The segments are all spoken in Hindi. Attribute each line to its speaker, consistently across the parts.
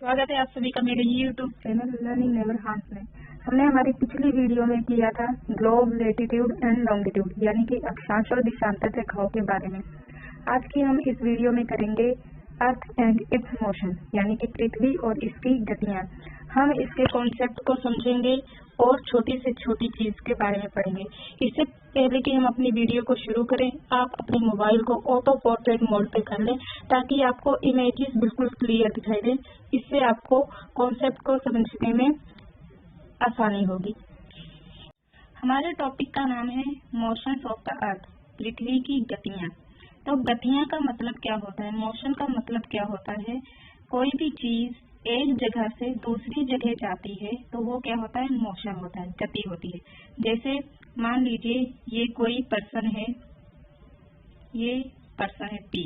Speaker 1: स्वागत है आप सभी का मेरे YouTube channel learning never harms में। हमने हमारी पिछली वीडियो में किया था ग्लोब, लैटिट्यूड एंड लॉन्गिट्यूड यानी कि अक्षांश और देशांतर रेखाओं के बारे में। आज की हम इस वीडियो में करेंगे अर्थ एंड इट्स मोशन यानी कि पृथ्वी और इसकी गतियां। हम इसके कॉन्सेप्ट को समझेंगे और छोटी से छोटी चीज के बारे में पढ़ेंगे। इससे पहले कि हम अपनी वीडियो को शुरू करें, आप अपने मोबाइल को ऑटो पोर्ट्रेट मोड पे कर लें ताकि आपको इमेजेस बिल्कुल क्लियर दिखाई दे। इससे आपको कॉन्सेप्ट को समझने में आसानी होगी। हमारे टॉपिक का नाम है मोशंस ऑफ द अर्थ, पृथ्वी की गतियां। तो गतियां का मतलब क्या होता है, मोशन का मतलब क्या होता है? कोई भी चीज एक जगह से दूसरी जगह जाती है तो वो क्या होता है, मोशन होता है, गति होती है। जैसे मान लीजिए ये कोई पर्सन है, ये पर्सन है पी,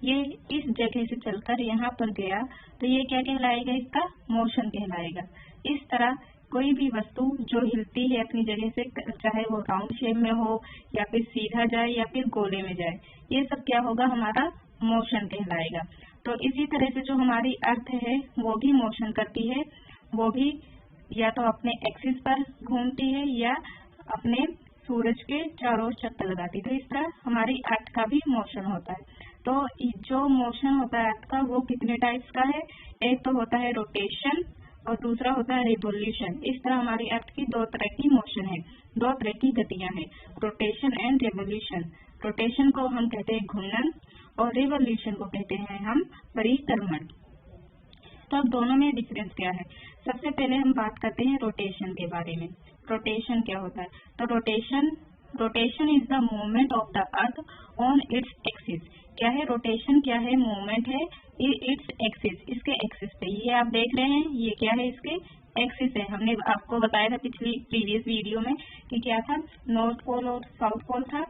Speaker 1: ये इस जगह से चलकर यहाँ पर गया तो ये क्या कहलाएगा, इसका मोशन कहलाएगा। इस तरह कोई भी वस्तु जो हिलती है अपनी जगह से, चाहे वो राउंड शेप में हो या फिर सीधा जाए या फिर गोले में जाए, ये सब क्या होगा, हमारा मोशन कहलाएगा। तो इसी तरह से जो हमारी अर्थ है वो भी मोशन करती है, वो भी या तो अपने एक्सिस पर घूमती है या अपने सूरज के चारों ओर चक्कर लगाती है। तो इस तरह हमारी अर्थ का भी मोशन होता है। तो जो मोशन होता है अर्थ का वो कितने टाइप्स का है, एक तो होता है रोटेशन और दूसरा होता है रिवोल्यूशन। इस तरह हमारी अर्थ की दो तरह की मोशन है, दो तरह की गतियां हैं, रोटेशन एंड रिवोल्यूशन। रोटेशन को हम कहते हैं घूर्णन और रिवोल्यूशन को कहते हैं हम परिक्रमण। तो अब दोनों में डिफरेंस क्या है? सबसे पहले हम बात करते हैं रोटेशन के बारे में। रोटेशन क्या होता है? तो rotation is the movement of the earth on its axis. क्या है रोटेशन, क्या है मूवमेंट है इट्स एक्सिस, इसके एक्सिस पे। ये आप देख रहे हैं, ये क्या है, इसके एक्सिस है। हमने आपको बताया था प्रीवियस वीडियो में कि क्या था, नॉर्थ पोल और साउथ पोल था।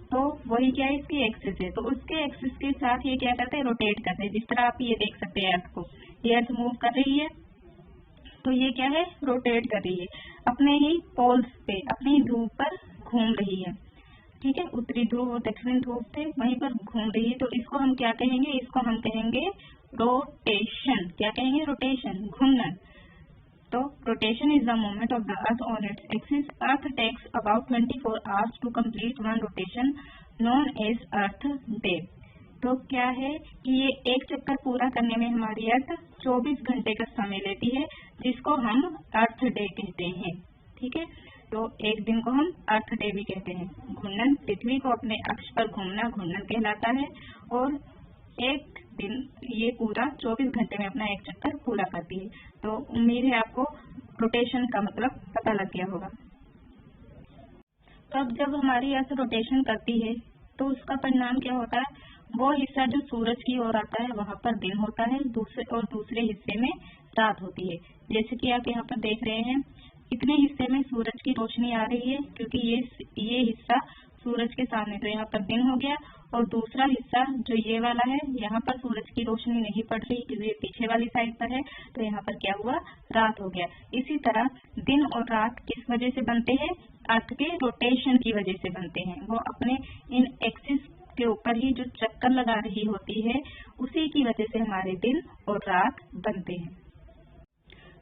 Speaker 1: तो वही क्या है, इसकी एक्सिस है। तो उसके एक्सिस के साथ ये क्या करते हैं, रोटेट करते हैं। जिस तरह आप ये देख सकते हैं अर्थ को, ये अर्थ मूव कर रही है तो ये क्या है, रोटेट कर रही है, अपने ही पोल्स पे, अपनी ध्रुव पर घूम रही है। ठीक है, उत्तरी ध्रुव और दक्षिणी ध्रुव पे वहीं पर घूम रही है। तो इसको हम क्या कहेंगे, इसको हम कहेंगे रोटेशन। क्या कहेंगे, रोटेशन, घूमना। तो rotation is the movement of the earth on its axis. Earth takes about 24 hours to complete one rotation known as earth day. तो क्या है कि ये एक चक्कर पूरा करने में हमारी अर्थ 24 घंटे का समय लेती है, जिसको हम अर्थ डे कहते हैं। ठीक है, तो एक दिन को हम अर्थ डे भी कहते हैं। घूर्णन, पृथ्वी को अपने अक्ष पर घूमना घूर्णन कहलाता है। और एक दिन ये पूरा 24 घंटे में अपना एक चक्कर पूरा करती है। तो उम्मीद है आपको रोटेशन का मतलब पता लग गया होगा। तो अब जब हमारी अर्थ रोटेशन करती है तो उसका परिणाम क्या होता है, वो हिस्सा जो सूरज की ओर आता है वहाँ पर दिन होता है, दूसरे हिस्से में रात होती है। जैसे कि आप यहाँ पर देख रहे हैं, इतने हिस्से में सूरज की रोशनी आ रही है क्योंकि ये हिस्सा सूरज के सामने, तो यहाँ पर दिन हो गया। और दूसरा हिस्सा जो ये वाला है, यहाँ पर सूरज की रोशनी नहीं पड़ रही क्योंकि ये पीछे वाली साइड पर है, तो यहाँ पर क्या हुआ, रात हो गया। इसी तरह दिन और रात किस वजह से बनते हैं, अर्थ के रोटेशन की वजह से बनते हैं। वो अपने इन एक्सिस के ऊपर ही जो चक्कर लगा रही होती है, उसी की वजह से हमारे दिन और रात बनते हैं।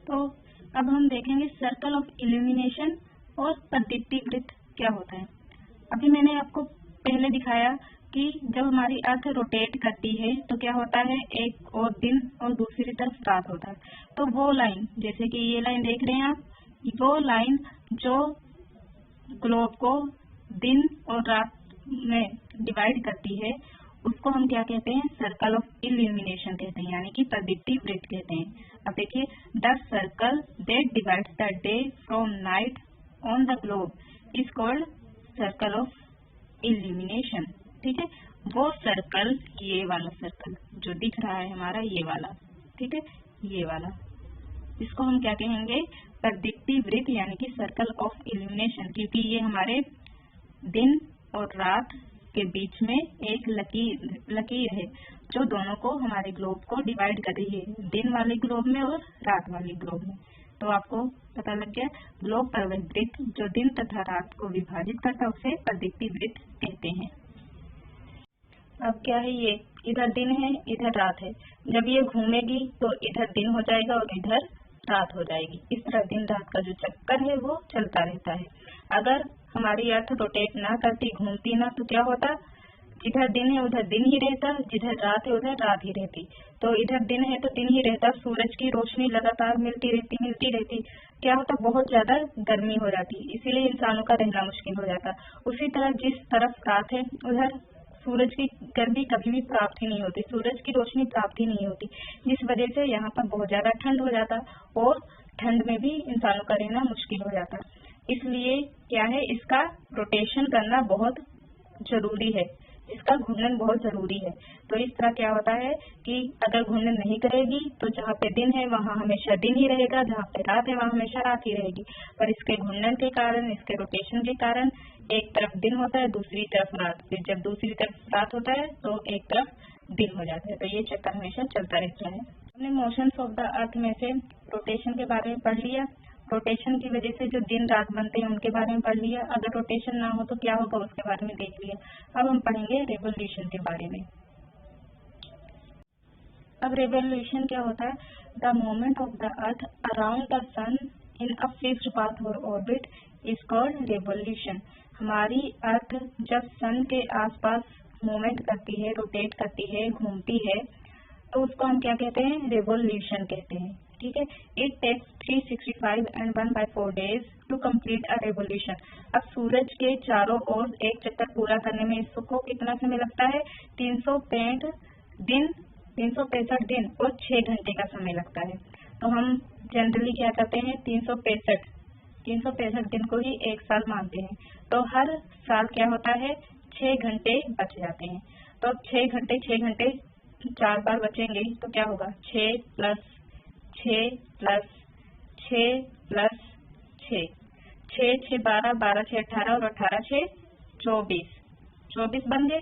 Speaker 1: तो अब हम देखेंगे सर्कल ऑफ इल्यूमिनेशन और प्रदीप्ति वृत्त क्या होता है। अभी मैंने आपको पहले दिखाया कि जब हमारी अर्थ रोटेट करती है तो क्या होता है, एक और दिन और दूसरी तरफ रात होता है। तो वो लाइन, जैसे कि ये लाइन देख रहे हैं आप, वो लाइन जो ग्लोब को दिन और रात में डिवाइड करती है, उसको हम क्या कहते हैं, सर्कल ऑफ इल्यूमिनेशन कहते हैं, यानी कि प्रदीप्ति वृत्त कहते हैं। अब देखिए, the circle that divides the day from night on the globe is called circle of illumination. ठीक है, वो सर्कल, ये वाला सर्कल जो दिख रहा है हमारा, ये वाला, ठीक है, ये वाला, इसको हम क्या कहेंगे, प्रदीप्ति वृत्त यानी कि सर्कल ऑफ इल्यूमिनेशन। क्योंकि ये हमारे दिन और रात के बीच में एक लकीर है जो दोनों को, हमारे ग्लोब को डिवाइड कर रही है, दिन वाले ग्लोब में और रात वाले ग्लोब में। तो आपको पता लग गया, ग्लोब पर वह वृत्त जो दिन तथा रात को विभाजित करता है उसे प्रदीप्ति वृत्त कहते हैं। अब क्या है, ये इधर दिन है इधर रात है, जब ये घूमेगी तो इधर दिन हो जाएगा और इधर रात हो जाएगी। इस तरह दिन रात का जो चक्कर है वो चलता रहता है। अगर हमारी अर्थ रोटेट ना करती, घूमती ना, तो क्या होता, जिधर दिन है उधर दिन ही रहता, जिधर रात है उधर रात ही रहती। तो इधर दिन है तो दिन ही रहता, सूरज की रोशनी लगातार मिलती रहती, क्या होता, बहुत ज्यादा गर्मी हो जाती, इसीलिए इंसानों का रहना मुश्किल हो जाता। उसी तरह जिस तरफ रात है उधर सूरज की गर्मी कभी भी प्राप्त ही नहीं होती, सूरज की रोशनी प्राप्त ही नहीं होती, जिस वजह से यहाँ पर बहुत ज्यादा ठंड हो जाता और ठंड में भी इंसानों का रहना मुश्किल हो जाता। इसलिए क्या है, इसका रोटेशन करना बहुत जरूरी है, इसका घूर्णन बहुत जरूरी है। तो इस तरह क्या होता है कि अगर घूर्णन नहीं करेगी तो जहाँ पे दिन है वहाँ हमेशा दिन ही रहेगा, जहाँ पे रात है वहाँ हमेशा रात ही रहेगी। पर इसके घूर्णन के कारण, इसके रोटेशन के कारण एक तरफ दिन होता है दूसरी तरफ रात, फिर जब दूसरी तरफ रात होता है तो एक तरफ दिन हो जाता है। तो ये चक्कर हमेशा चलता रहता है। हमने मोशंस ऑफ द अर्थ में से रोटेशन के बारे में पढ़ लिया, रोटेशन की वजह से जो दिन रात बनते हैं उनके बारे में पढ़ लिया, अगर रोटेशन ना हो तो क्या होगा उसके बारे में देख लिया। अब हम पढ़ेंगे रेवोल्यूशन के बारे में। अब रेवोल्यूशन क्या होता है, the movement of the earth around the sun in a fixed path और ऑर्बिट इज कॉल्ड रेवोल्यूशन। हमारी अर्थ जब सन के आसपास मूवमेंट करती है, रोटेट करती है, घूमती है, तो उसको हम क्या कहते हैं, रेवोल्यूशन कहते हैं। ठीक है, it takes 365 and 1/4 days to complete a revolution. अब सूरज के चारों ओर एक चक्कर पूरा करने में इसको कितना समय लगता है, 365 दिन और 6 घंटे का समय लगता है। तो हम जनरली क्या करते हैं, 365 दिन को ही एक साल मानते हैं। तो हर साल क्या होता है, 6 घंटे बच जाते हैं। तो 6 घंटे 4 बार बचेंगे तो क्या होगा, 6 प्लस 6 प्लस 6 प्लस 6, 6 12, 12 6 18 और 18 6 24 बन गए।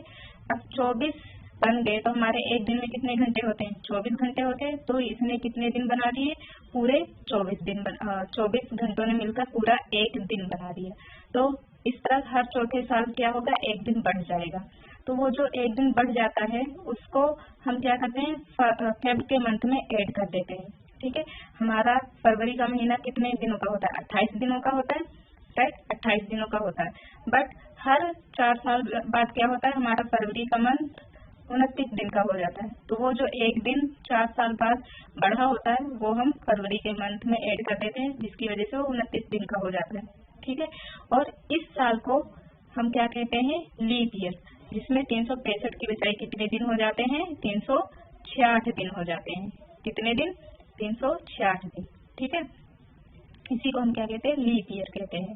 Speaker 1: अब 24 बन गए तो हमारे एक दिन में कितने घंटे होते हैं, 24 घंटे होते हैं। तो इसने कितने दिन बना दिए, पूरे 24 घंटों ने मिलकर पूरा एक दिन बना दिया। तो इस तरह हर चौथे साल क्या होगा, एक दिन बढ़ जाएगा। तो वो जो एक दिन बढ़ जाता है उसको हम क्या करते हैं, फेब के मंथ में ऐड कर देते हैं। ठीक है, हमारा फरवरी का महीना कितने दिनों का होता है, 28 दिनों का होता है, राइट, 28 दिनों का होता है। बट हर 4 साल बाद क्या होता है, हमारा फरवरी का मंथ 29 दिन का हो जाता है। तो वो जो एक दिन 4 साल बाद बढ़ा होता है वो हम फरवरी के मंथ में ऐड कर देते हैं, जिसकी वजह से वो 29 दिन का हो जाता है। ठीक है, और इस साल को हम क्या कहते हैं, लीप ईयर, जिसमें 365 की बजाय कितने दिन हो जाते हैं, 366 दिन हो जाते हैं। कितने दिन, 366 दिन। ठीक है, इसी को हम क्या कहते हैं, लीप ईयर कहते हैं।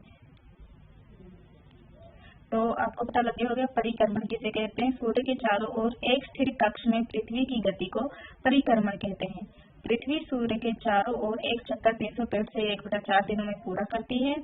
Speaker 1: तो आपको पता लग गया होगा परिक्रमण किसे कहते हैं। सूर्य के चारों ओर एक स्थिर कक्ष में पृथ्वी की गति को परिक्रमण कहते हैं। पृथ्वी सूर्य के चारों ओर एक चक्कर 365 से 1/4 दिनों में पूरा करती है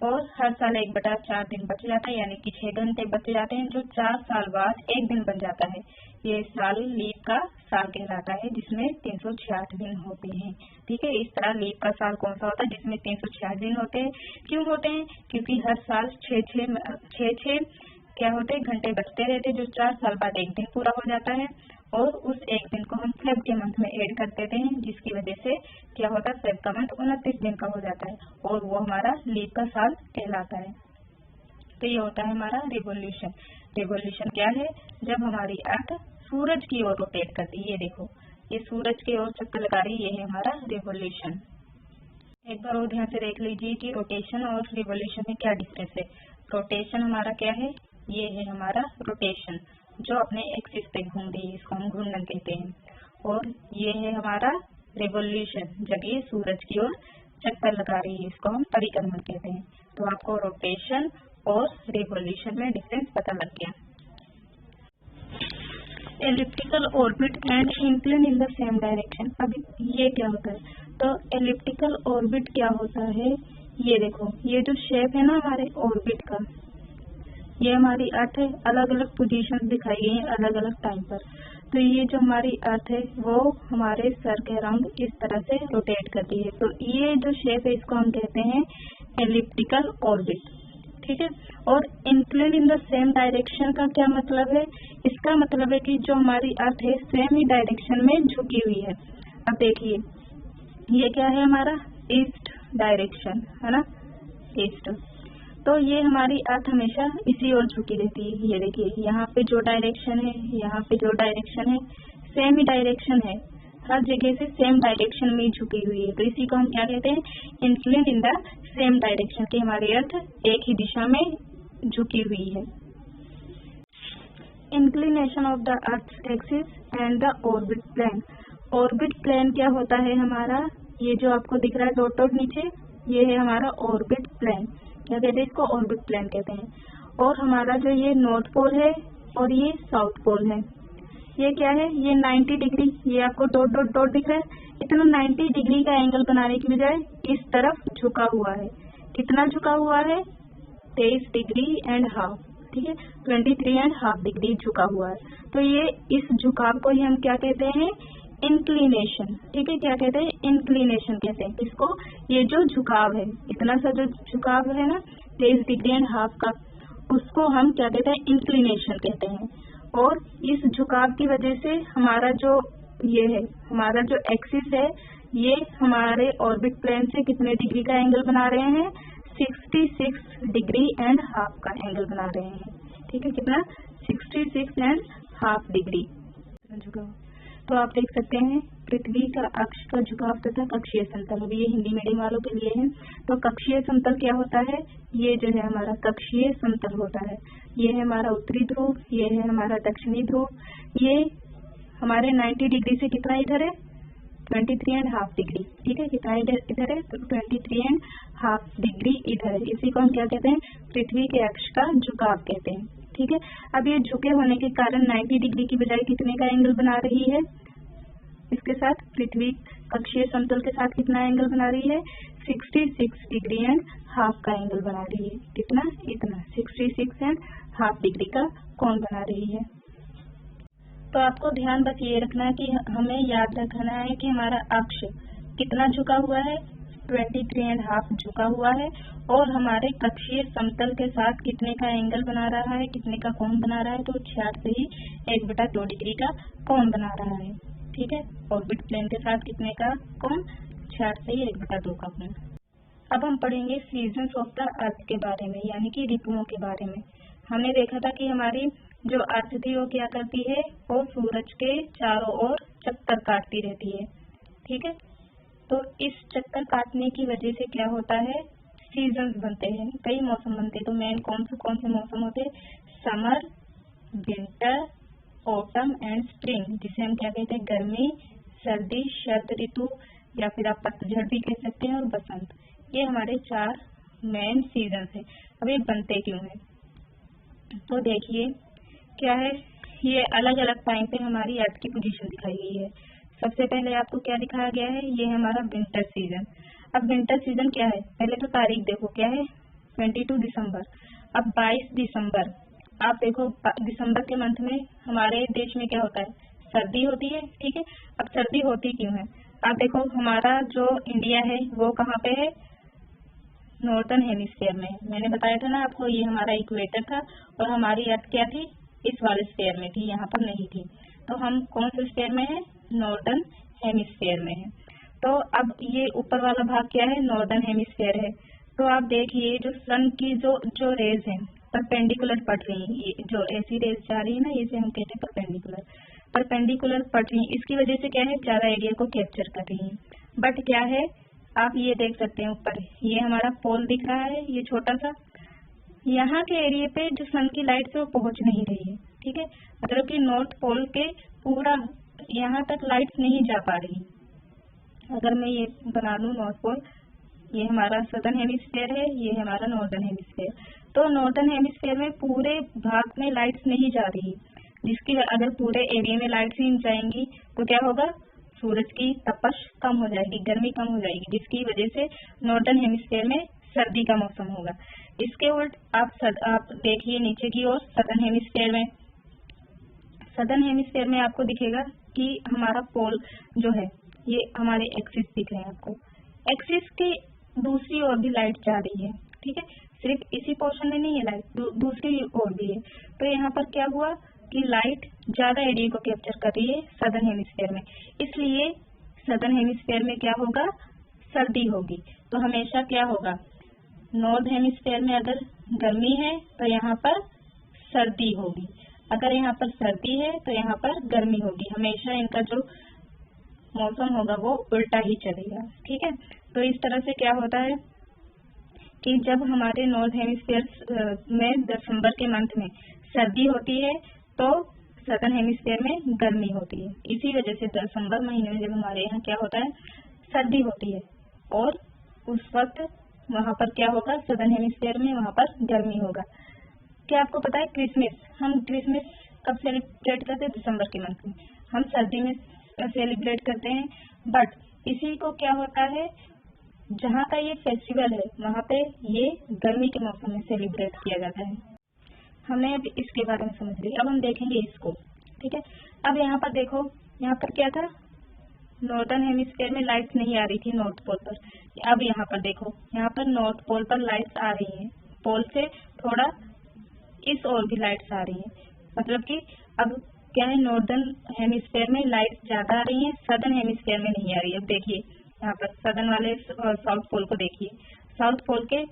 Speaker 1: और हर साल 1/4 दिन बच जाता है, यानी कि 6 घंटे बच जाते हैं, जो 4 साल बाद एक दिन बन जाता है। ये साल लीप का साल कहलाता है, जिसमें 366 दिन होते हैं। ठीक है, इस तरह लीप का साल कौन सा होता है, जिसमें 366 दिन होते हैं। क्यों होते हैं, क्योंकि हर साल 6 क्या होते हैं, घंटे बचते रहते हैं, जो 4 साल बाद एक दिन पूरा हो जाता है। और उस एक दिन को हम फेब के मंथ में ऐड कर देते हैं, जिसकी वजह से क्या होता है, फेब का मंथ 29 दिन का हो जाता है और वो हमारा लीप का साल कहलाता है। तो ये होता है हमारा रिवोल्यूशन। रिवोल्यूशन क्या है, जब हमारी अर्थ सूरज की ओर रोटेट करती है। ये देखो, ये सूरज की ओर चक्कर लगा रही है, ये है हमारा रिवोल्यूशन। एक बार और ध्यान से देख लीजिए कि रोटेशन और रिवोल्यूशन में क्या डिफरेंस है। रोटेशन हमारा क्या है, ये है हमारा रोटेशन, जो अपने एक्सिस पे घूम रही है, इसको हम घूर्णन कहते हैं। और ये है हमारा रिवोल्यूशन, जब ये सूरज की ओर चक्कर लगा रही है, इसको हम परिक्रमण कहते हैं। तो आपको रोटेशन और रिवोल्यूशन में डिफरेंस पता लग गया। Elliptical orbit and incline in the same direction. अब ये क्या होता है, तो एलिप्टिकल ऑर्बिट क्या होता है, ये देखो, ये जो शेप है ना हमारे ऑर्बिट का, ये हमारी अर्थ है, अलग अलग पोजीशन दिखाई गई है अलग अलग टाइम पर। तो ये जो हमारी अर्थ है वो हमारे सर के अराउंड इस तरह से रोटेट करती है। तो ये जो शेप है इसको हम कहते हैं एलिप्टिकल ऑर्बिट। ठीक है। और इंक्लिन इन द सेम डायरेक्शन का क्या मतलब है? इसका मतलब है कि जो हमारी अर्थ है सेम ही डायरेक्शन में झुकी हुई है। अब देखिए ये क्या है हमारा ईस्ट डायरेक्शन है ना, ईस्ट। तो ये हमारी अर्थ हमेशा इसी ओर झुकी रहती है। ये देखिए यहाँ पे जो डायरेक्शन है, यहाँ पे जो डायरेक्शन है, सेम ही डायरेक्शन है, हर जगह से सेम डायरेक्शन में झुकी हुई है। तो इसी को हम क्या कहते हैं? इंक्लिन इन द सेम डायरेक्शन, की हमारी अर्थ एक ही दिशा में झुकी हुई है। Inclination of the earth axis and the orbit plane. Orbit plane क्या होता है हमारा? ये जो आपको दिख रहा है डॉट डॉट नीचे, ये है हमारा ऑर्बिट प्लेन। क्या कहते हैं इसको? ऑर्बिट प्लेन कहते हैं। और हमारा जो ये नॉर्थ पोल है और ये साउथ पोल है, ये क्या है? ये 90 डिग्री, ये आपको डॉट डॉट डॉट दिख रहा है, इतना 90 डिग्री का एंगल बनाने की बजाय इस तरफ झुका हुआ है। कितना झुका हुआ है? 23 डिग्री एंड हाफ, ठीक है, 23.5 डिग्री झुका हुआ है। तो ये इस झुकाव को ही हम क्या कहते हैं? इंक्लिनेशन, ठीक है। क्या कहते हैं? इंक्लिनेशन कहते हैं इसको। ये जो झुकाव है, इतना सा जो झुकाव है ना 23 डिग्री एंड हाफ का, उसको हम क्या कहते हैं? इंक्लिनेशन कहते हैं। और इस झुकाव की वजह से हमारा जो ये है, हमारा जो एक्सिस है, ये हमारे ऑर्बिट प्लेन से कितने डिग्री का एंगल बना रहे हैं? 66 डिग्री एंड हाफ का एंगल बना रहे हैं, ठीक है। कितना? 66 एंड हाफ डिग्री झुकाव। तो आप देख सकते हैं पृथ्वी का अक्ष का झुकाव तथा कक्षीय समतल। अभी ये हिंदी मीडियम वालों के लिए है। तो कक्षीय समतल क्या होता है? ये जो है हमारा कक्षीय समतल होता है। ये है हमारा उत्तरी ध्रुव, ये है हमारा दक्षिणी ध्रुव। ये हमारे 90 डिग्री से कितना इधर है? 23.5 डिग्री, ठीक है। कितना इधर है? तो 23.5 डिग्री इधर है। इसी को हम क्या कहते हैं? पृथ्वी के अक्ष का झुकाव कहते हैं, ठीक है। अब ये झुके होने के कारण 90 डिग्री की बजाय कितने का एंगल बना रही है? इसके साथ पृथ्वी कक्षीय समतल के साथ कितना एंगल बना रही है? 66 डिग्री एंड हाफ का एंगल बना रही है। कितना? इतना 66 एंड हाफ डिग्री का कोण बना रही है। तो आपको ध्यान बस ये रखना है कि हमें याद रखना है कि हमारा अक्ष कितना झुका हुआ है? 23.5 झुका हुआ है। और हमारे कक्षीय समतल के साथ कितने का एंगल बना रहा है? कितने का कोण बना रहा है? तो 66 1/2 डिग्री का कोण बना रहा है, ठीक है। ऑर्बिट प्लेन के साथ कितने का कोण? 66 1/2 का कोण। अब हम पढ़ेंगे सीजन्स ऑफ द अर्थ के बारे में, यानी कि ऋतुओं के बारे में। हमने देखा था कि हमारी जो अर्थ थी वो क्या करती है? वो सूरज के चारों ओर चक्कर काटती रहती है, ठीक है। तो इस चक्कर काटने की वजह से क्या होता है? सीजन्स बनते हैं, कई मौसम बनते हैं। तो मेन कौन से मौसम होते हैं? Summer, winter, autumn and spring, जिसे हम क्या कहते हैं? गर्मी, सर्दी, शरद ऋतु, या फिर आप पतझड़ भी कह सकते हैं, और बसंत। ये हमारे 4 मेन सीजन्स हैं। अब ये बनते क्यों हैं? तो देखिए क्या है, ये अलग अलग टाइम पे हमारी अर्थ की पोजीशन दिखाई गई है। सबसे पहले आपको क्या दिखाया गया है? ये है हमारा विंटर सीजन। अब विंटर सीजन क्या है? पहले तो तारीख देखो क्या है? 22 दिसंबर। अब 22 दिसंबर, आप देखो दिसंबर के मंथ में हमारे देश में क्या होता है? सर्दी होती है, ठीक है। अब सर्दी होती क्यों है? आप देखो हमारा जो इंडिया है वो कहाँ पे है? नॉर्दर्न हेमिस्फीयर में। मैंने बताया था ना आपको, ये हमारा इक्वेटर था और हमारी अर्थ क्या थी? इस वाले स्फीयर में थी, यहाँ पर नहीं थी। तो हम कौन से स्फीयर में है? नॉर्दर्न हेमिस्फीयर में है। तो अब ये ऊपर वाला भाग क्या है? नॉर्दर्न हेमिस्फीयर है। तो आप देखिए जो सन की जो रेज है परपेंडिकुलर पड़ रही है, ये जो ऐसी रेज जा रही है ना, इसे हम कहते हैं परपेंडिकुलर पड़ रही है। इसकी वजह से क्या है? ज्यादा एरिया को कैप्चर कर रही है। बट क्या है, आप ये देख सकते हैं ऊपर ये हमारा पोल दिख रहा है, ये छोटा सा, यहाँ के एरिया पे जो सन की लाइट से वो पहुंच नहीं रही है, ठीक है। मतलब कि नॉर्थ पोल के पूरा यहाँ तक लाइट नहीं जा पा रही। अगर मैं ये बना लूँ नॉर्थ पोल, ये हमारा सदर्न हेमिस्फीयर है, ये हमारा नॉर्दर्न हेमिस्फीयर। तो नॉर्दर्न हेमिस्फीयर में पूरे भाग में लाइट्स नहीं जा रही, जिसकी अगर पूरे एरिया में लाइट्स नहीं जाएंगी तो क्या होगा? सूरज की तपश कम हो जाएगी, गर्मी कम हो जाएगी, जिसकी वजह से नॉर्दर्न हेमिस्फीयर में सर्दी का मौसम होगा। इसके उल्ट आप देखिए नीचे की ओर सदर्न हेमिस्फीयर में आपको दिखेगा कि हमारा पोल जो है ये हमारे एक्सिस दिख रहे हैं आपको। एक्सिस की दूसरी ओर भी लाइट जा रही है, ठीक है। सिर्फ इसी पोर्शन में नहीं है लाइट, दूसरी ओर भी है। तो यहाँ पर क्या हुआ कि लाइट ज्यादा एरिया को कैप्चर कर रही है सदर्न हेमिस्फीयर में, इसलिए सदर्न हेमिस्फीयर में क्या होगा, सर्दी होगी। तो हमेशा क्या होगा, नॉर्थ हेमिस्फीयर में अगर गर्मी है तो यहाँ पर सर्दी होगी, अगर यहाँ पर सर्दी है तो यहाँ पर गर्मी होगी। हमेशा इनका जो मौसम होगा वो उल्टा ही चलेगा, ठीक है। तो इस तरह से क्या होता है कि जब हमारे नॉर्थ हेमिस्फीयर में दिसंबर के मंथ में सर्दी होती है तो सदर्न हेमिस्फीयर में गर्मी होती है। इसी वजह से दिसंबर महीने में जब हमारे यहाँ क्या होता है, सर्दी होती है, और उस वक्त वहाँ पर क्या होगा, सदर्न हेमिस्फीयर में वहाँ पर गर्मी होगा। क्या आपको पता है क्रिसमस, हम क्रिसमस कब सेलिब्रेट करते हैं, दिसंबर के मंथ में। हम सर्दी में सेलिब्रेट करते हैं, बट इसी को क्या होता है, जहाँ का ये फेस्टिवल है वहाँ पे ये गर्मी के मौसम में सेलिब्रेट किया जाता है। हमने अब इसके बारे में समझ लिया, अब हम देखेंगे इसको, ठीक है। अब यहाँ पर देखो, यहाँ पर क्या था, नॉर्दर्न हेमिस्फीयर में लाइट्स नहीं आ रही थी नॉर्थ पोल पर। अब यहाँ पर देखो, यहाँ पर नॉर्थ पोल पर लाइट्स आ रही हैं, पोल से थोड़ा इस ओर भी लाइट्स आ रही हैं, मतलब कि अब क्या है, नॉर्दर्न हेमिस्फीयर में लाइट्स ज्यादा आ रही हैं, सदर्न हेमिस्फीयर में नहीं आ रही है। अब देखिए यहाँ पर सदर्न वाले साउथ पोल को देखिए, साउथ पोल के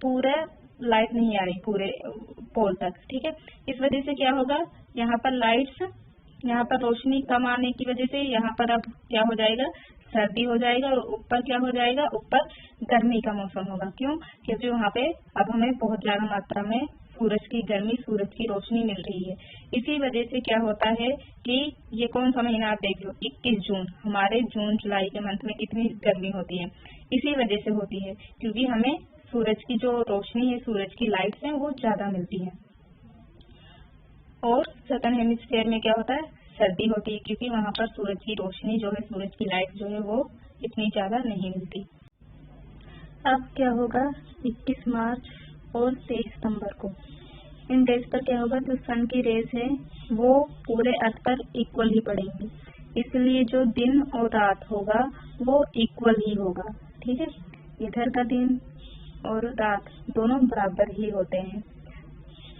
Speaker 1: पूरा लाइट नहीं आ रही पूरे पोल तक, ठीक है। इस वजह से क्या होगा, यहाँ पर लाइट्स, यहाँ पर रोशनी कम आने की वजह से यहाँ पर अब क्या हो जाएगा, सर्दी हो जाएगा, और ऊपर क्या हो जाएगा, ऊपर गर्मी का मौसम होगा। क्यों, क्योंकि वहाँ पे अब हमें बहुत ज्यादा मात्रा में सूरज की गर्मी, सूरज की रोशनी मिल रही है। इसी वजह से क्या होता है कि ये कौन सा महीना आप देख लो, 21 जून, हमारे जून जुलाई के मंथ में कितनी गर्मी होती है, इसी वजह से होती है, क्योंकि हमें सूरज की जो रोशनी है, सूरज की लाइट्स हैं वो ज्यादा मिलती है। और सदर्न हेमिस्फीयर में क्या होता है, सर्दी होती है, क्योंकि वहाँ पर सूरज की रोशनी जो है, सूरज की लाइट जो है वो इतनी ज्यादा नहीं मिलती। अब क्या होगा, 21 मार्च और 23 सितंबर को, इन डेज पर क्या होगा, जो सन की रेज है वो पूरे अर्थ पर इक्वल ही पड़ेंगी, इसलिए जो दिन और रात होगा वो इक्वल ही होगा, ठीक है। इधर का दिन और रात दोनों बराबर ही होते हैं।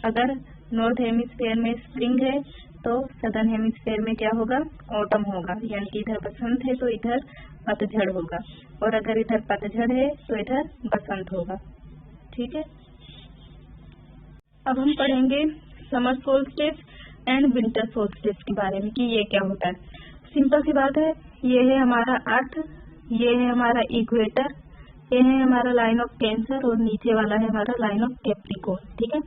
Speaker 1: अगर नॉर्थ हेमिस्फीयर में स्प्रिंग है तो सदर्न हेमिस्फीयर में क्या होगा, ऑटम होगा, यानी कि इधर बसंत है तो इधर पतझड़ होगा, और अगर इधर पतझड़ है तो इधर बसंत होगा, ठीक है। अब हम पढ़ेंगे summer solstice and winter solstice के बारे में कि ये क्या होता है। सिंपल सी बात है, ये है हमारा अर्थ, ये है हमारा इक्वेटर, ये है हमारा लाइन ऑफ कैंसर, और नीचे वाला है हमारा लाइन ऑफ कैप्रिकॉर्न, ठीक है।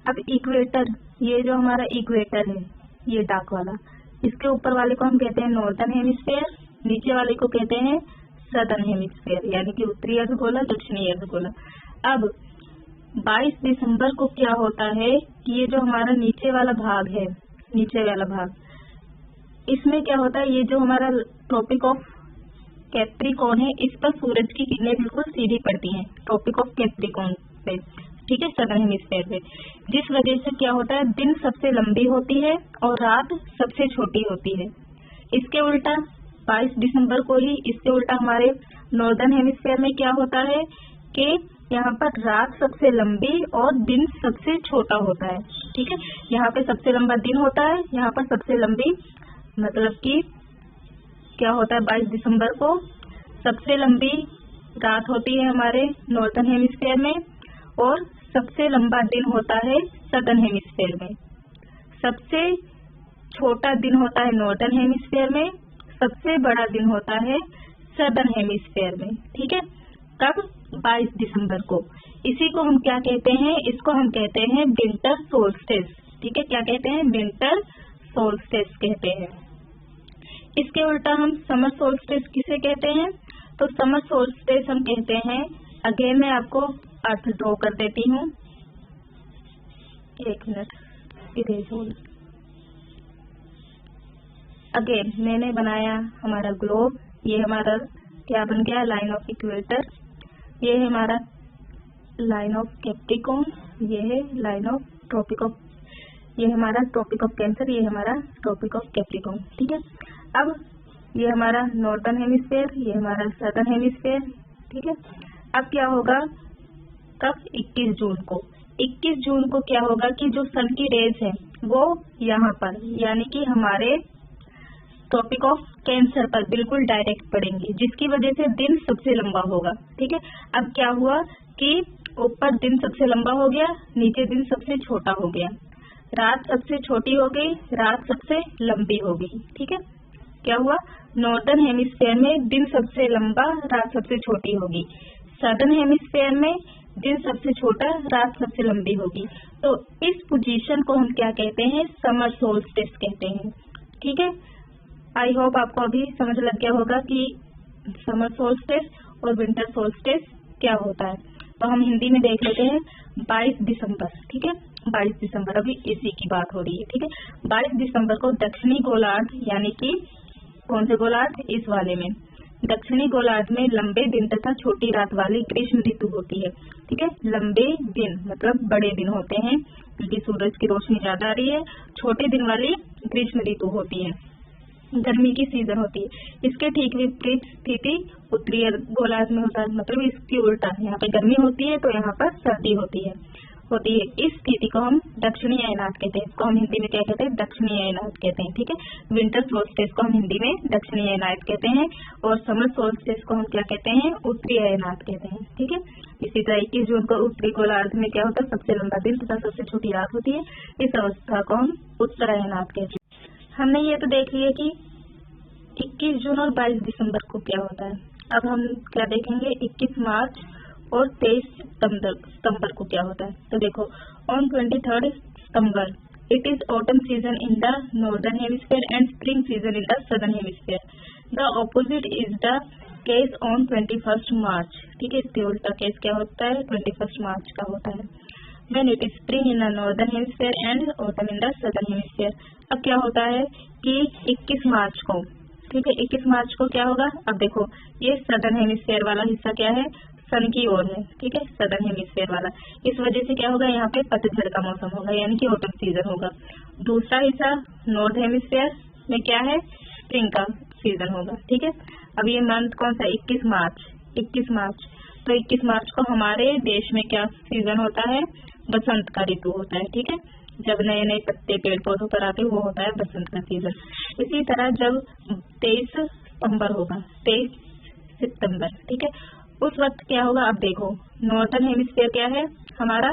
Speaker 1: अब इक्वेटर, ये जो हमारा इक्वेटर है, ये डार्क वाला, इसके ऊपर वाले को हम कहते हैं नॉर्दर्न हेमिस्फीयर, नीचे वाले को कहते हैं सदर्न हेमिस्फीयर, यानी कि उत्तरी अर्धगोला, दक्षिणी अर्धगोला। अब 22 दिसंबर को क्या होता है कि ये जो हमारा नीचे वाला भाग है, नीचे वाला भाग, इसमें क्या होता है, ये जो हमारा ट्रॉपिक ऑफ कैप्रिकॉर्न है, इस पर सूरज की किरणें बिल्कुल सीधी पड़ती हैं, ट्रॉपिक ऑफ कैप्रिकॉर्न पे, ठीक है, सदर्न हेमिस्फीयर पे, जिस वजह से क्या होता है, दिन सबसे लंबी होती है और रात सबसे छोटी होती है। इसके उल्टा 22 दिसंबर को ही इसके उल्टा हमारे नॉर्दर्न हेमिस्फीयर में क्या होता है कि यहाँ पर रात सबसे लंबी और दिन सबसे छोटा होता है, ठीक है। यहाँ पे सबसे लंबा दिन होता है, यहाँ पर सबसे लंबी, मतलब कि क्या होता है, 22 दिसंबर को सबसे लंबी रात होती है हमारे नॉर्दर्न हेमिस्फीयर में, और सबसे लंबा दिन होता है सदर्न हेमिस्फीयर में। सबसे छोटा दिन होता है नॉर्दर्न हेमिस्फीयर में, सबसे बड़ा दिन होता है सदर्न हेमिस्फीयर में, ठीक है। कब, 22 दिसंबर को। इसी को हम क्या कहते हैं, इसको हम कहते हैं विंटर सोल्स्टिस, ठीक है। क्या कहते हैं, विंटर सोल्स्टिस कहते हैं। इसके उल्टा हम समर सोल्स्टिस किसे कहते हैं, तो समर सोल्स्टिस हम कहते हैं, अगेन मैं आपको अर्थ ड्रॉ कर देती हूँ, एक मिनट, इरेज होल। अगेन मैंने बनाया हमारा ग्लोब, ये हमारा क्या बन गया, लाइन ऑफ इक्वेटर, ये है हमारा लाइन ऑफ कैप्रिकॉर्न, ये है लाइन ऑफ ट्रॉपिक ऑफ, ये हमारा ट्रॉपिक ऑफ कैंसर, ये हमारा ट्रॉपिक ऑफ कैप्रिकॉर्न, ठीक है। अब ये हमारा नॉर्दर्न हेमिस्फीयर, ये हमारा सदर्न हेमिस्फीयर, ठीक है। अब क्या होगा, कब? 21 जून को। 21 जून को क्या होगा कि जो सन की रेज है वो यहाँ पर यानी कि हमारे टॉपिक ऑफ कैंसर पर बिल्कुल डायरेक्ट पड़ेंगे, जिसकी वजह से दिन सबसे लंबा होगा। ठीक है, अब क्या हुआ कि ऊपर दिन सबसे लंबा हो गया, नीचे दिन सबसे छोटा हो गया, रात सबसे छोटी हो गई, रात सबसे लंबी हो गई। ठीक है, क्या हुआ? नॉर्दर्न हेमिस्फीयर में दिन सबसे लंबा, रात सबसे छोटी होगी। सदर्न हेमिस्फीयर में दिन सबसे छोटा, रात सबसे लंबी होगी। तो इस पोजीशन को हम क्या कहते हैं? समर सोल्स्टिस कहते हैं। ठीक है, आई होप आपको अभी समझ लग गया होगा कि समर सोल्स्टिस और विंटर सोल्स्टिस क्या होता है। तो हम हिंदी में देख लेते हैं 22 दिसंबर। ठीक है, 22 दिसंबर अभी इसी की बात हो रही है। ठीक है, 22 दिसंबर को दक्षिणी गोलार्ध यानी कि कौन से गोलार्ध? इस वाले में। दक्षिणी गोलार्ध में लंबे दिन तथा छोटी रात वाली ग्रीष्म ऋतु होती है। ठीक है, लंबे दिन मतलब बड़े दिन होते हैं क्योंकि सूरज की रोशनी ज्यादा आ रही है। छोटे दिन वाली ग्रीष्म ऋतु होती है, गर्मी की सीजन होती है। इसके ठीक विपरीत स्थिति उत्तरी गोलार्ध में होता है, मतलब इसकी उल्टा। यहाँ पे गर्मी होती है तो यहाँ पर सर्दी होती है। इस स्थिति को हम दक्षिणी अयनात कहते हैं। इसको हम हिंदी में क्या कहते हैं? दक्षिणी अयनात कहते हैं। ठीक है, विंटर सोल्स्टिस को हम हिंदी में दक्षिणी अयनात कहते हैं और समर सोल्स्टिस को हम क्या कहते हैं? उत्तरी अयनात कहते हैं। ठीक है, इसी तरह 21 जून को उत्तरी गोलार्ध में क्या होता है? सबसे लंबा दिन तथा सबसे छोटी रात होती है। इस अवस्था को हम उत्तर अयनात कहते हैं। हमने ये तो देख लिया कि 21 जून और 22 दिसंबर को क्या होता है। अब हम क्या देखेंगे? 21 मार्च और 23 सितंबर को क्या होता है। तो देखो, on 23 September it is autumn season in the northern hemisphere and spring season in the southern hemisphere. The opposite is the case on 21 मार्च। ठीक है, इसके उल्टा केस क्या होता है? 21 मार्च का होता है। When it is spring in the northern hemisphere and autumn in the southern hemisphere। अब क्या होता है कि 21 मार्च को, ठीक है, 21 मार्च को क्या होगा? अब देखो, ये सदर्न हेमिस्फीयर वाला हिस्सा क्या है? सन की ओर है। ठीक है, सदर्न हेमिस्फीयर वाला। इस वजह से क्या होगा? यहाँ पे पतझड़ का मौसम होगा यानी कि ऑटम सीजन होगा। दूसरा हिस्सा नॉर्थ हेमिस्फीयर में क्या है? स्प्रिंग का सीजन होगा। ठीक है, अब ये मंथ कौन सा? 21 मार्च। 21 मार्च, तो 21 मार्च को हमारे देश में क्या सीजन होता है? बसंत का ऋतु होता है। ठीक है, जब नए नए पत्ते पेड़ पौधों पर आते हैं वो होता है बसंत का सीजन। इसी तरह जब 23 सितंबर होगा, 23 सितंबर, ठीक है, उस वक्त क्या होगा? अब देखो, नॉर्दर्न हेमिस्फीयर क्या है हमारा?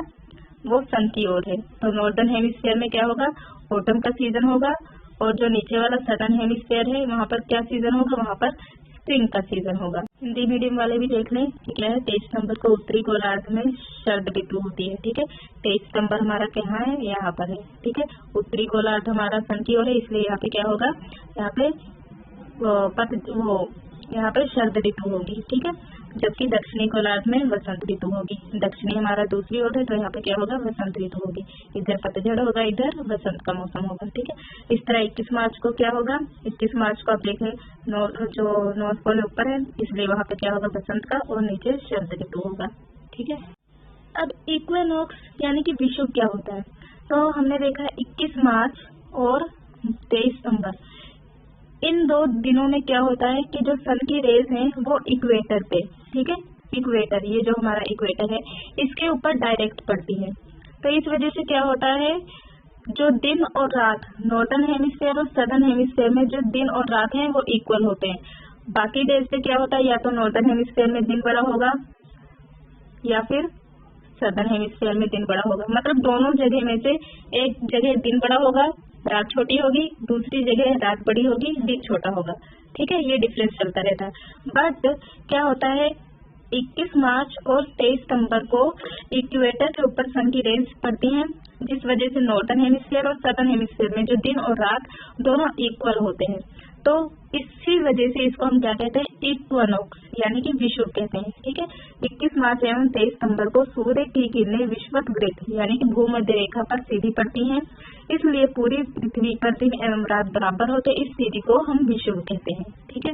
Speaker 1: वो सन की ओर है। तो नॉर्दर्न हेमिस्फीयर में क्या होगा? ऑटम का सीजन होगा। और जो नीचे वाला सदर्न हेमिस्फीयर है वहाँ पर क्या सीजन होगा? वहाँ पर स्प्रिंग का सीजन होगा। हिंदी मीडियम वाले भी देख लें कि क्या है। 23 सितंबर को उत्तरी गोलार्ध में शरद ऋतु होती है। ठीक है, 23 सितंबर हमारा कहाँ है? यहाँ पर है। ठीक है, उत्तरी गोलार्ध हमारा सन की ओर है, इसलिए यहाँ पे क्या होगा? यहाँ पे शरद ऋतु होगी। ठीक है, जबकि दक्षिणी गोलार्ध में वसंत ऋतु होगी। दक्षिणी हमारा दूसरी ओर है तो यहाँ पे क्या होगा? वसंत ऋतु होगी। इधर पतझड़ होगा, इधर बसंत का मौसम होगा। ठीक है, इस तरह 21 मार्च को क्या होगा? 21 मार्च को आप देखें, जो नॉर्थ पोल ऊपर है इसलिए वहाँ पे क्या होगा? बसंत का, और नीचे शरद ऋतु होगा। ठीक है, अब इक्विनॉक्स यानी कि विषुव क्या होता है? तो हमने देखा 21 मार्च और 23 सितंबर, इन दो दिनों में क्या होता है कि जो सन की रेज हैं वो इक्वेटर पे, ठीक है, इक्वेटर, ये जो हमारा इक्वेटर है इसके ऊपर डायरेक्ट पड़ती है। तो इस वजह से क्या होता है? जो दिन और रात नॉर्दर्न हेमिस्फीयर और सदर्न हेमिस्फीयर में जो दिन और रात हैं वो इक्वल होते हैं। बाकी डेज पे क्या होता है? या तो नॉर्दर्न हेमिस्फीयर में दिन बड़ा होगा या फिर सदर्न हेमिस्फीयर में दिन बड़ा होगा। मतलब दोनों जगह में से एक जगह दिन बड़ा होगा, रात छोटी होगी, दूसरी जगह रात बड़ी होगी, दिन छोटा होगा। ठीक है, ये डिफरेंस चलता रहता है। बट क्या होता है? 21 मार्च और 23 सितंबर को इक्वेटर के ऊपर सन की रेज पड़ती हैं, जिस वजह से नॉर्दर्न हेमिस्फीयर और सदर्न हेमिस्फीयर में जो दिन और रात दोनों इक्वल होते हैं। तो इसी वजह से इसको हम क्या कहते हैं? इक्विनॉक्स यानी कि विषुव कहते हैं। ठीक है, 21 मार्च एवं 23 सितंबर को सूर्य की किरणें विषुवत यानी कि भूमध्य रेखा पर सीधी पड़ती हैं, इसलिए पूरी पृथ्वी पर दिन एवं रात बराबर होते। इस स्थिति को हम विषुव कहते हैं। ठीक है,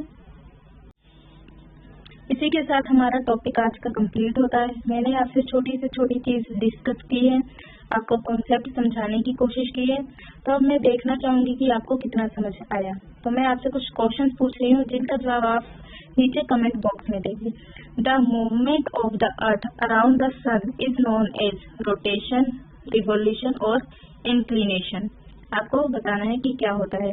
Speaker 1: इसी के साथ हमारा टॉपिक आज का कंप्लीट होता है। मैंने आपसे छोटी से छोटी चीज डिस्कस की है, आपको कॉन्सेप्ट समझाने की कोशिश की है। तो अब मैं देखना चाहूंगी कि आपको कितना समझ आया। तो मैं आपसे कुछ क्वेश्चंस पूछ रही हूँ जिनका जवाब आप नीचे कमेंट बॉक्स में देखिए। The movement of the earth around the sun is known as rotation, revolution और इंक्लिनेशन। आपको बताना है कि क्या होता है।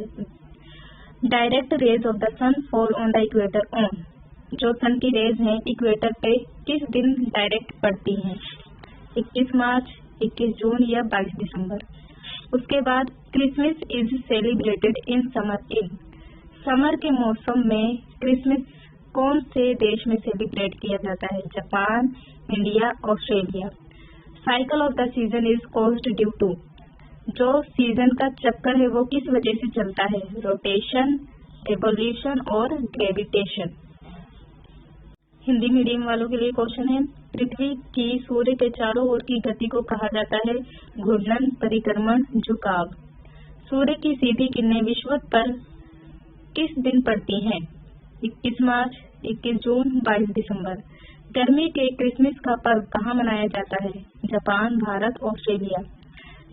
Speaker 1: Direct rays of the sun fall on the equator on, जो सन की रेज हैं इक्वेटर पे किस दिन डायरेक्ट पड़ती हैं? 21 मार्च, 21 जून या 22 दिसंबर। उसके बाद Christmas is celebrated in summer in, summer के मौसम में क्रिसमस कौन से देश में सेलिब्रेट किया जाता है? Japan, India, Australia. Cycle of the season is caused due to, जो सीजन का चक्कर है वो किस वजह से चलता है? रोटेशन, रिवोल्यूशन और ग्रेविटेशन। हिंदी मीडियम वालों के लिए क्वेश्चन है, पृथ्वी की सूर्य के चारों ओर की गति को कहा जाता है घूर्णन, परिक्रमण, झुकाव। सूर्य की सीधी किरणें विषुवत पर किस दिन पड़ती हैं? 21 मार्च, 21 जून, 22 दिसंबर। गर्मी के क्रिसमस का पर्व कहाँ मनाया जाता है? Japan, Bharat, Australia.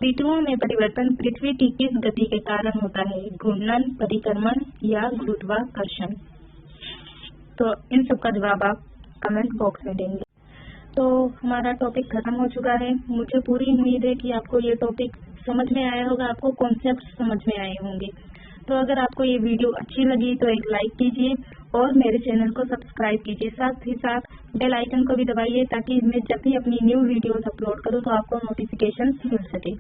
Speaker 1: ऋतुओं में परिवर्तन पृथ्वी की किस गति के कारण होता है? घूर्णन, परिक्रमण या गुरुत्वाकर्षण। तो इन सब का जवाब आप कमेंट बॉक्स में देंगे। तो हमारा टॉपिक खत्म हो चुका है। मुझे पूरी उम्मीद है कि आपको ये टॉपिक समझ में आया होगा, आपको कॉन्सेप्ट समझ में आए होंगे। तो अगर आपको ये वीडियो अच्छी लगी तो एक लाइक कीजिए और मेरे चैनल को सब्सक्राइब कीजिए। साथ ही साथ बेल आइकन को भी दबाइए ताकि मैं जब भी अपनी न्यू वीडियोस अपलोड करूँ तो आपको नोटिफिकेशन मिल सके।